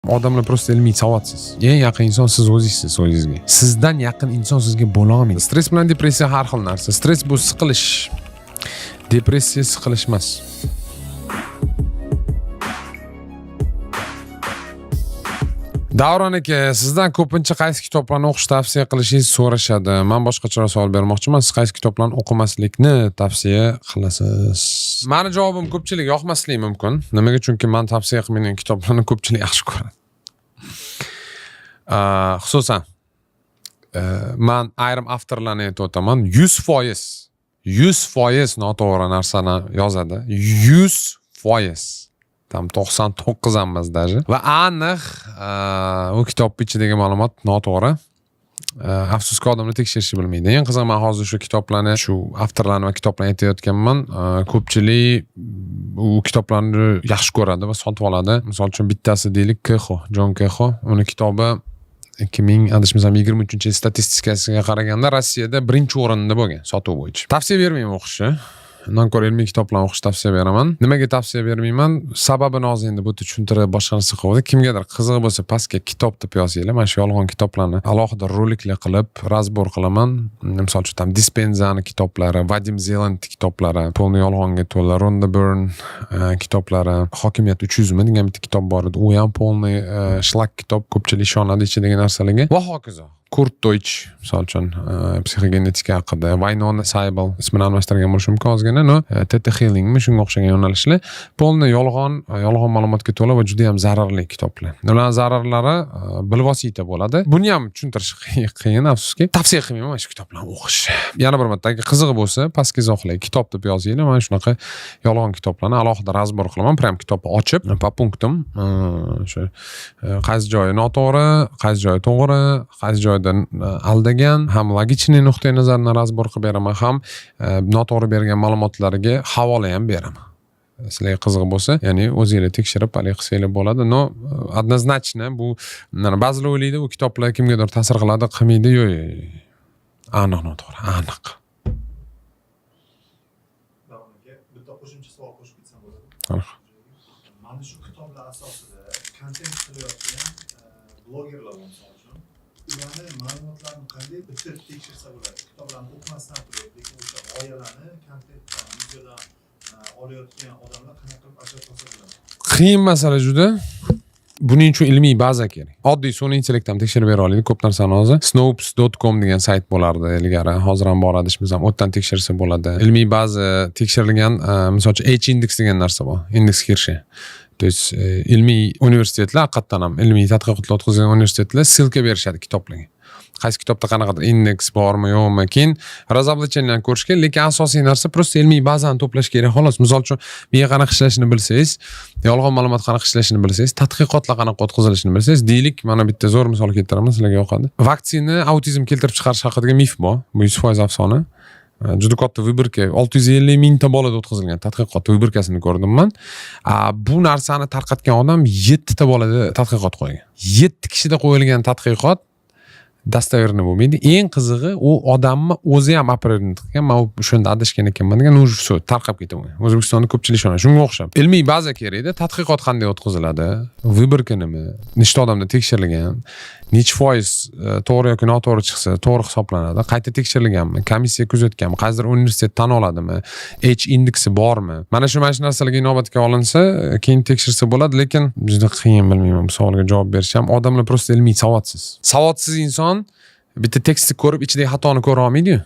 Odamlar prosta ilmiy savodsiz. Eng yaqin inson siz o'zingizsiz o'zingizga. Sizdan yaqin inson sizga bo'la olmaydi. Stress bilan depressiya har xil narsa. Stress bu siqilish. Depressiya siqilish emas. Davron aka, sizdan ko'pincha qaysi kitoblarni o'qish tavsiya qilishingizni so'rashadi. Men boshqacharoq savol bermoqchiman. Siz qaysi kitoblarni o'qimaslikni tavsiya qilasiz? Meni javobim ko'pchilik yoqmasligi mumkin. Nimaga? Chunki men tavsiya qilmaydigan kitoblarni ko'pchilik yaxshi ko'radi. Xususan, men ayrim avtorlarni aytib o'taman, 100% noto'g'ri narsani yozadi. 100%. Tam 99 emas даже. Va aniq u kitob ichidagi ma'lumot noto'g'ri. Afsuski odamlar tekshirishni bilmaydi. Eng qizig'i, men hozir shu kitoblarni, shu avtorlarni va kitoblarni aytayotganman. Ko'pchilik u kitoblarni yaxshi ko'radi va sotib oladi. Misol uchun bittasi deylik John Keho. Uni kitobi 2023 statistikasiga qaraganda Rossiyada birinchi o'rinda bo'lgan sotuv bo'yicha. Tavsiya bermayman o'qishni. Undan ko'ra ilmiy kitoblarni o'qishni tavsiya beraman. Nimaga tavsiya bermayman? Sababini hozir endi bu tushuntirib boshqa narsa qilib, kimgadir qiziq bo'lsa pastga kitob deb yozinglar. Mana shu yolg'on kitoblarni alohida roliklar qilib razbor qilaman. Misol uchun tam Dispenzani kitoblari, Vadim Zeland kitoblari, polni yolg'onga to'la Rhonda Byrne kitoblari, Hokimiyat 300 mi degan bitta kitob bor edi. U ham polni shlak kitob, ko'pchilik ishonadi ichidagi narsalarga. Va hokazo. Kurt Deutsch, misol uchun psixogenetika haqida, Waynona Seibel ismini almashtirgan bo'lishi mumkin ozgina, Theta Healingmi shunga o'xshagan yo'nalishlar. Polni yolg'on ma'lumotga to'la va juda ham zararli kitoblar. Ularning zararlari bilvosita bo'ladi. Buni ham tushuntirish qiyin, afsuski. Tavsiya qilmayman mana shu kitoblarni o'qish. Yana bir marta, agar qiziq bo'lsa, pastga izohlaydi. Kitob deb yozinglar. Mana shunaqa yolg'on kitoblarni alohida razbor qilaman. Prям kitobni ochib, po punktim, o'sha qaysi joyi noto'g'ri, qaysi joyi to'g'ri, qaysi joyi aldagan, ham logichniy nuqtai nazardan razbor qilib beraman, ham noto'g'ri bergan ma'lumotlarga havola ham beraman. Sizlarga qiziq bo'lsa, ya'ni o'zingizlar tekshirib hali qilsanglar bo'ladi. No, однозначно bu ba'zilar o'ylaydi, bu kitoblar kimgadir ta'sir qiladi, qilmaydi. Yo'q. Aniq noto'g'ri, aniq. Bitta qo'shimcha savol qo'shib ketsam bo'ladi. Mana shu kitoblar asosida kontent qilayotgan blogerlar bor. Ularni ma'lumotlarni qanday bitirib tekshirsa bo'ladi? Kitoblarni o'qimasdan turib, lekin o'sha g'oyalarni kontentdan, videodan olayotgan odamlar qanaqa qilib ajratib olsa bo'ladi? Qiyin masala juda. Buning uchun ilmiy baza kerak. Oddiy sun'iy intellektdan tekshirib bera oladi ko'p narsani hozir. Snopes.com degan sayt bo'lardi ilgari. Hozir ham bor adishimiz ham o'tdan tekshirsa bo'ladi. Ilmiy baza tekshirilgan, misol uchun H-index degan narsa bor. Indeks kirshi. То есть ilmiy universitetlar, haqiqatan ham ilmiy tadqiqotlar o'tkazgan universitetlar silka berishadi kitoblarga. Qaysi kitobda qanaqadir indeks bormi, yo'qmi, keyin razoblachalarni ko'rish kerak, lekin asosiy narsa prosta ilmiy bazani to'plash kerak xolos. Misol uchun, miya qanaqa ishlashini bilsangiz, yolg'on ma'lumot qanaqa ishlashini bilsangiz, tadqiqotlar qanaqa o'tkazilishini bilsangiz, deylik, mana bitta zo'r misol keltiraman, sizlarga yoqadi. Vaksina autizm keltirib chiqarish haqidagi mif bor. Bu 100% afsona. Juda katta vibrka, 650 mingta bolada o'tkazilgan tadqiqot vibrkasini ko'rdim men. Bu narsani tarqatgan odam 7 ta bolada tadqiqot qo'ygan. 7 kishida qo'yilgan tadqiqot dostoverniy bo'lmaydi. Eng qizig'i, u odamni o'zi ham operatorni qilgan, men o'shanda adashgan ekanman degan, u tarqab ketagan. O'zbekistonda ko'pchilik ishonadi. Shunga o'xshab. Ilmiy baza kerak-da, tadqiqot qanday o'tkaziladi, vibrka nima, nechta odamda tekshirilgan, necha foiz to'g'ri yoki noto'g'ri chiqsa, to'g'ri hisoblanadi, qayta tekshirilganmi, komissiya kuzatganmi, qaysidir universitet tan oladimi, H indeksi bormi? Mana shu narsalarga inobatga olinsa, keyin tekshirsa bo'ladi, lekin juda qiyin, bilmayman bu savolga javob berish ham. Odamlar prosta ilmiy savodsiz. Savodsiz inson bitta tekstni ko'rib ichidagi xatoni ko'ra olmaydi-yu.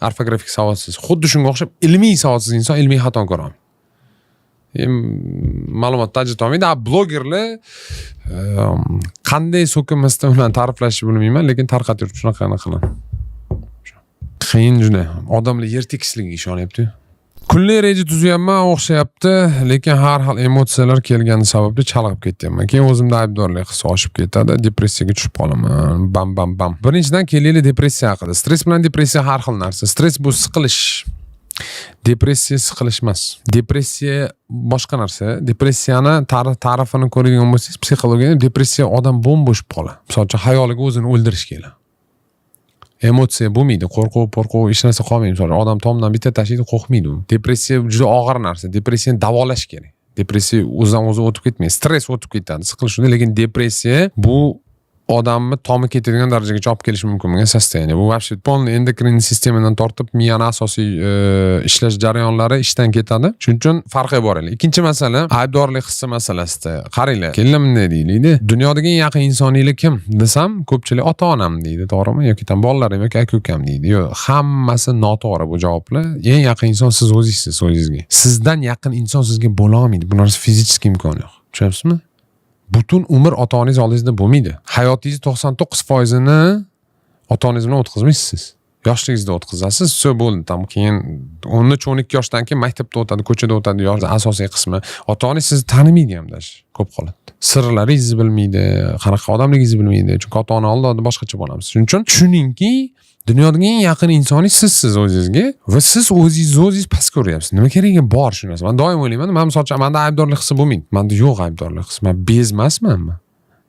Orfografik savodsiz. Xuddi shunga o'xshab ilmiy savodsiz inson ilmiy xatoni ko'ra olmaydi. Ma'lumot tajrid olmaydi. Blogerlar qanday so'kinmasdan ularni ta'riflashni bilmayman, lekin tarqatib shunaqa qilaman. Qiyin juda. Odamlar yer tekisligiga ishonyapti. Kunli reja tuzyapman, o'xshayapti, lekin har xil emotsiyalar kelgani sababli chalg'ib ketyapman. Keyin o'zimda aybdorlik hissi oshib ketadi, depressiyaga tushib qolaman. Bam. Birinchidan kelaylik depressiya haqida. Stress bilan depressiya har xil narsa. Stress bu siqilish. Depressiya siqilish emas. Depressiya boshqa narsa. Depressiyani ta'rifini ko'radigan bo'lsangiz, psixologiyada depressiya odam bo'sh qoladi. Misol uchun xayoliga o'zini o'ldirish keladi. Emotsiya bo'lmaydi, qo'rquv, hech narsa qolmaydi. Misol uchun odam tomdan bitta tashlaydi, qo'rqmaydi u. Depressiya juda og'ir narsa. Depressiyani davolash kerak. Depressiya o'zidan o'zi o'tib ketmaydi. Stress o'tib ketadi, siqilish shunday, lekin depressiya bu odamni tomi ketadigan darajagacha olib kelishi mumkin bo'lgan sostoяние. Bu вообще полный endokrin sistemadan tortib miyani asosiy ishlash jarayonlari ishdan ketadi. Shuning uchun farqi bor edi. Ikkinchi masala aybdorlik hissi masalasida. Qaranglar, kelinlar bunday deydi. Dunyodagi eng yaqin insoniylik kim desam, ko'pchilik ota-onam deydi, to'g'rimi? Yoki bobolalarim yoki aka-ukam deydi. Yo'q, hammasi noto'g'ri bu javoblar. Eng yaqin inson siz o'zingizsiz, o'zingizga. Sizdan yaqin inson sizga bo'la olmaydi. Bu narsa fizik imkon yo'q. Tushunasizmi? Butun umr ota-onangiz oldingizda bo'lmaydi. Hayotingiz 99%ni ota-onangiz bilan o'tkazmaysiz. Yoshligingizda o'tkazasiz, so bo'ldi. Tam keyin 13-12 yoshdan keyin maktabda o'tadi, ko'chada o'tadi, yosh asosiy qismi. Ota-onangiz sizni tanimaydi ham dash ko'p holatda. Sirlaringizni bilmaydi, qanaqa odamligingizni bilmaydi. Chunki ota-ona oldida boshqacha bo'lamiz. Shuning uchun tushuningki, dunyodagi eng yaqin insoningiz sizsiz o'zingizga va siz o'zingiz past ko'ryapsiz. Nima keragi bor shu narsa? Men doim o'ylayman, men masalan, menda aybdorlik hissi bo'lmaydi. Menda yo'q aybdorlik hissi. Men bezmasmanmi?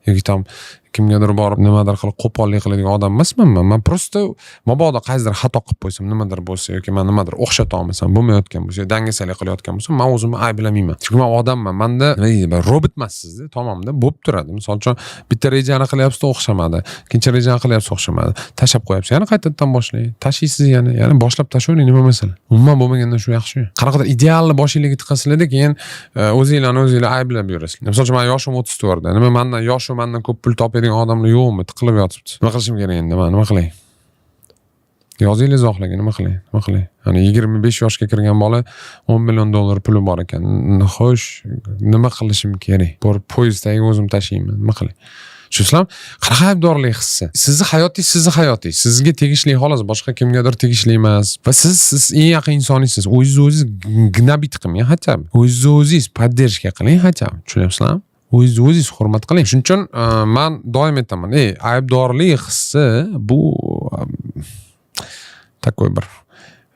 Yoki tam kimgadir borib nimadir qilib qo'pollik qiladigan odam emasman. Men prosta mabodo qaysidir xato qilib qo'ysam, nimadir bo'lsa yoki men nimadir o'xshata olmasam, bo'lmayotgan bo'lsa, dangasalik qilayotgan bo'lsam, men o'zimni ayblamayman. Chunki men odamman. Menda nima deydi, robot emassiz-da, tamomda bo'lib turadi. Misol uchun bitta rejani qilyapsiz, o'xshamadi. Ikkinchi rejani qilyapsiz, o'xshamadi. Tashab qo'yapsiz, yana qaytadan boshlang. Tashiysiz yana boshab tashlayvering, nima masala? Umuman bo'lmagandan shu yaxshi. Qanaqadir idealni boshingizga tiqasizlarda keyin o'zingizlarni ayblab yurasizlar. Misol uchun men yoshim 34 da. Nima mendan yoshi mendan ko'p pul topadigan odamlar yo'qmi? Tiqilib yotibdi. Nima qilishim kerak endi? Men nima qilay? Yozinglar izohlaga, nima qilay? Nima qilay? Ya'ni 25 yoshga kirgan bola $10 million puli bor ekan. Xo'sh, nima qilishim kerak? Borib poyezdagi o'zim tashiyman. Nima qilay? Tushunasizmi? Qanaqa aybdorlik hissi? Sizni hayotingiz, sizga tegishli xolos, boshqa kimgadir tegishli emas. Va siz eng yaqin insoningizsiz. O'zingiz gnabit qilmang, hatto. O'zingiz поддержка qiling, hatto. Tushunyapsizlarmi? O'zingiz hurmat qiling. Shuning uchun men doim aytaman, aybdorlik hissi bu takoy bir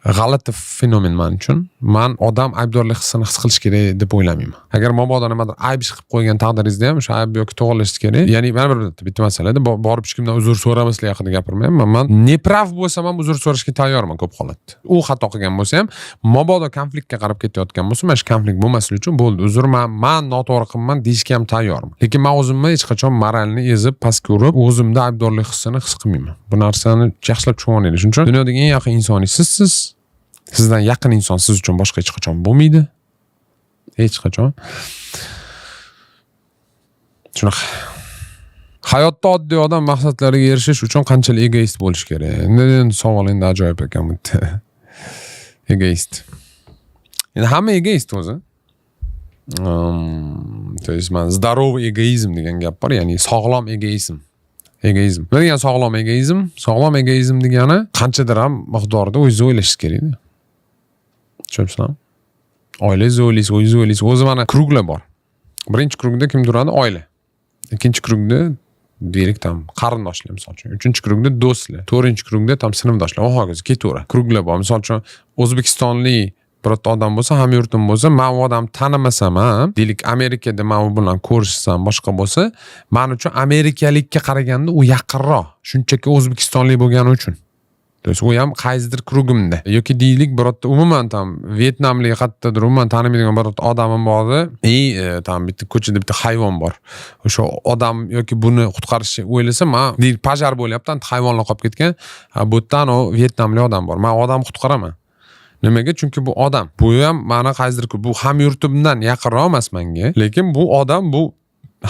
g'alati fenomen men uchun. Men odam aybdorlik hissini his qilish kerak deb o'ylamayman. Agar mabodo nimadir ayb ish qilib qo'ygan taqdiringizda ham o'sha ayb yoki to'g'rilash kerak. Ya'ni men bitta masalada borib hech kimdan uzr so'ramaslik haqida gapirmayman. Men neprav bo'lsam ham uzr so'rashga tayyorman ko'p holatda. U xato qilgan bo'lsa ham, mabodo konfliktga qarab ketayotgan bo'lsa, mana shu konflikt bo'lmasligi uchun bo'ldi. Uzr, men noto'g'ri qilman deyishga ham tayyorman. Lekin men o'zimni hech qachon moralni ezib, pastga urib, o'zimda aybdorlik hissini his qilmayman. Bu narsani yaxshilab tushunib oling. Shuning uchun dunyodagi eng yaqin insoningiz sizsiz. Sizdan yaqin inson siz uchun boshqa hech qachon bo'lmaydi. Hech qachon. Shunaqa. Hayotda oddiy odam maqsadlariga erishish uchun qanchalik egoist bo'lish kerak? Endi savol endi ajoyib ekan bu. Egoist. Endi hamma egoist o'zi. То есть men здоровый egoizm degan gap bor, ya'ni sog'lom egoizm. Egoizm. Nima degan sog'lom egoizm? Sog'lom egoizm degani qanchadir ham miqdorda o'zingizni o'ylashingiz kerak. Tushunasizmi? Oilangizni o'ylaysiz, o'zingizni o'ylaysiz. O'zi mana kruglar bor. Birinchi krugda kim turadi? Oila. Ikkinchi krugda deylik tam qarindoshlar misol uchun. Uchinchi krugda do'stlar. To'rtinchi krugda tam sinfdoshlar. Va hokazo ketaveradi. Kruglar bor. Misol uchun O'zbekistonlik birorta odam bo'lsa, hamyurtim bo'lsa, men u odamni tanimasam ham, deylik Amerikada men u bilan ko'rishsam, boshqa bo'lsa, men uchun amerikalikka qaraganda u yaqinroq. Shunchaki o'zbekistonlik bo'lgani uchun. U ham qaysidir krugimda. Yoki deylik birorta umuman tam Vyetnamlik qattiqdir, umuman tanimaydigan birorta odamim bordi. Tam bitta ko'chada bitta hayvon bor. O'sha odam yoki buni qutqarishni o'ylasa, men deylik pojar bo'lyapti, hayvonlar qolib ketgan. Bu yerdan o Vyetnamlik odam bor. Men odamni qutqaraman. Nimaga? Chunki bu odam. Bu ham meni qaysidir bu hamyurtimdan yaqinroq emas menga, lekin bu odam bu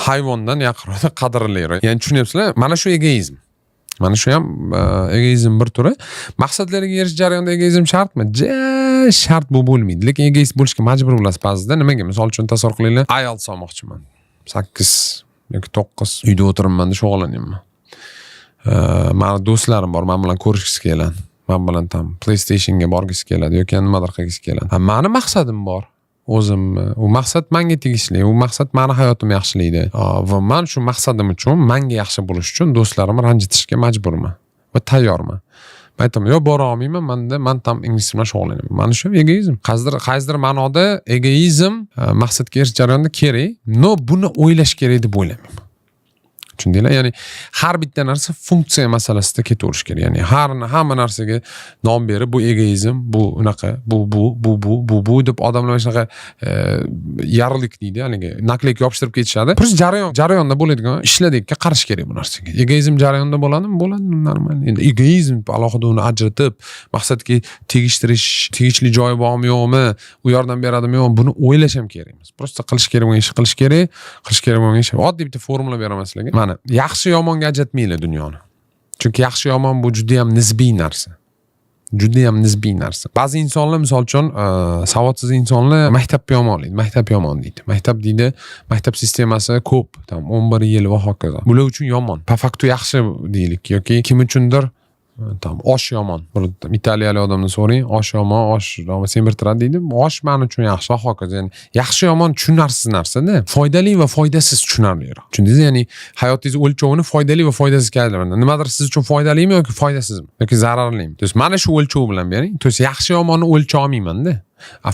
hayvondan yaqinroq, qadrliroq. Ya'ni tushunyapsizlar? Mana shu egoizm. Mana shu ham egoizm bir turi. Maqsadlarga erishish jarayonida egoizm shartmi? Shart bu bo'lmaydi. Lekin egoist bo'lishga majbur bo'lasiz ba'zida. Nimaga? Misol uchun tasavvur qilinglar, ayol solmoqchiman. 8 yoki 9 uyda o'tiribman, shug'ullanyapman. Meni do'stlarim bor, men bilan ko'rishgisi keladi. Men bilan tam PlayStationga borgisi keladi yoki nimadir qilgisi keladi. Meni maqsadim bor. O'zim, u maqsad menga tegishli, u maqsad meni hayotimni yaxshilaydi. Va men shu maqsadim uchun, menga yaxshi bo'lish uchun do'stlarimni ranjitishga majburman va tayyorman. Men aytaman, "Yo, bora olmayman, men tam ingliz bilan shug'ullanaman." Mana shu egoizm. Qaysidir ma'noda egoizm maqsadga erishish jarayonida kerak, no buni o'ylash kerak deb o'ylamayman. Tushundinglar? Ya'ni har bitta narsa funksiya masalasida ketaverish kerak. Ya'ni hamma narsaga nom berib, bu egoizm, bu unaqa, bu deb odamlar shunaqa yarlik deydi, haligi nakleyka yopishtirib ketishadi. Просто jarayonda bo'ladigan ishlarga qarash kerak bu narsaga. Egoizm jarayonda bo'ladimi? Bo'ladi, normal. Endi egoizm alohida uni ajratib, maqsadga tegishli joyi bormi yo'qmi, u yordam beradimi yo'qmi, buni o'ylash ham kerak emas. Просто qilish kerak bo'lgan ishni qilish kerak, qilish kerak bo'lgan ish. Oddiy bitta formula beraman sizlarga. Mana, yaxshi yomonga ajratmaylar dunyoni. Chunki yaxshi yomon bu juda ham nisbiy narsa. Juda ham nisbiy narsa. Ba'zi insonlar, misol uchun, savodsiz insonlar maktabni yomonlaydi, maktab yomon deydi. Maktab deydi, maktab sistemasi ko'p, tam 11 yil va hokazo. Bular uchun yomon. Po faktu yaxshi deylik yoki kim uchundir tam osh yomon. Italiyalik odamdan so'rang, osh yomon, osh semirtiradi deydi. Osh men uchun yaxshi va hokazo. Ya'ni yaxshi yomon tushunarsiz narsa-da. Foydali va foydasiz tushunarliroq. Tushundingizmi? Ya'ni hayotingiz o'lchovini foydali va foydasiz qiladi. Nimadir siz uchun foydalimi yoki foydasizmi yoki zararlimi? To есть mana shu o'lchov bilan bering. To есть yaxshi yomonni o'lcha olmayman-da.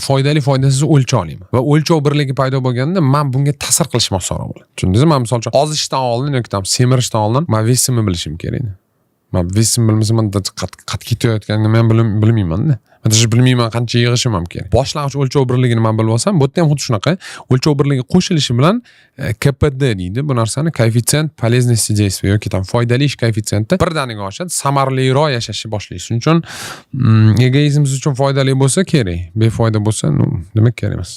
Foydali foydasiz o'lcha olaman. Va o'lchov birligi paydo bo'lganda men bunga ta'sir qilishim oson bo'ladi. Tushundingizmi? Men misol uchun ozishdan oldin yoki tam semirishdan oldin men vesimni bilishim kerak. Men vesim bilmasam, qat ketayotganini men bilmayman-da. Men bilmayman qancha yig'ishim ham kerak. Boshlang'ich o'lchov birligini men bilib olsam, bu yerda ham xuddi shunaqa. O'lchov birligi qo'shilishi bilan KPD deydi. Bu narsani koeffitsient полезности действия yoki tam foydali ish koeffitsiyenti birdaniga oshadi, samaraliroq yashashni boshlaysiz. Shuning uchun egoizmingiz uchun foydali bo'lsa kerak, befoyda bo'lsa, demak kerak emas.